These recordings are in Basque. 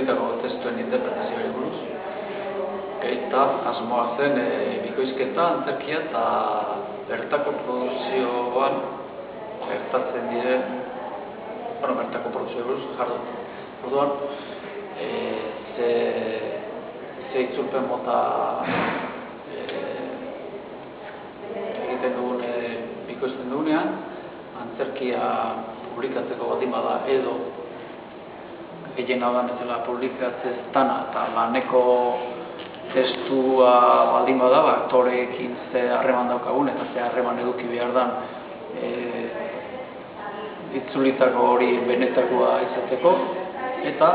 itzulitako testuen interpretazioari buruz. Eta asmoa zen bikoizketa, antzerkia eta bertako produzioan gertatzen diren, bertako produzioa buruz jardun. Orduan, ze itzulpen mota egiten dugun bikoizten dugunean, antzerkia publikatzeko baldin bada edo gehien haudan ezela publikatzez dana eta laneko testua baldin bada, aktoreekin ze harreman daukagun eta ze harreman eduki behar dan itzulitako hori benetakoa izateko eta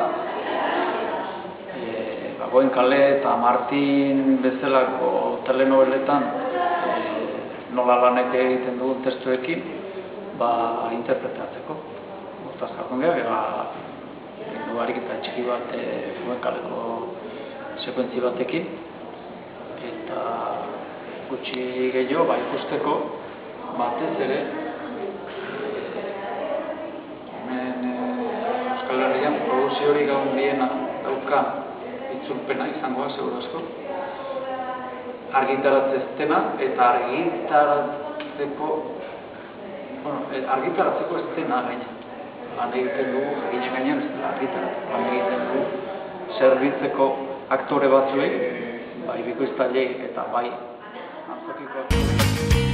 Goenkale eta Martin bezalako telenoveletan nola lanek egiten dugun testuekin interpretatzeko. Hortaz jardun gara, ariketa txiki bat Goenkaleko sekuentzi batekin eta gutxi gehiago ikusteko batez ere hemen Euskal Herrian produzio hori gaundiena daukan itzulpena izangoa, seguru asko. Argitaratzez dena eta argitaratzeko ez dena gaina. Lan egiten dugu, jakitxe gainean ez dela argitaratzeko. Lan egiten dugu zerbitzeko aktore batzuei, bai bikoiztailei eta bai antzokiko aktoreei.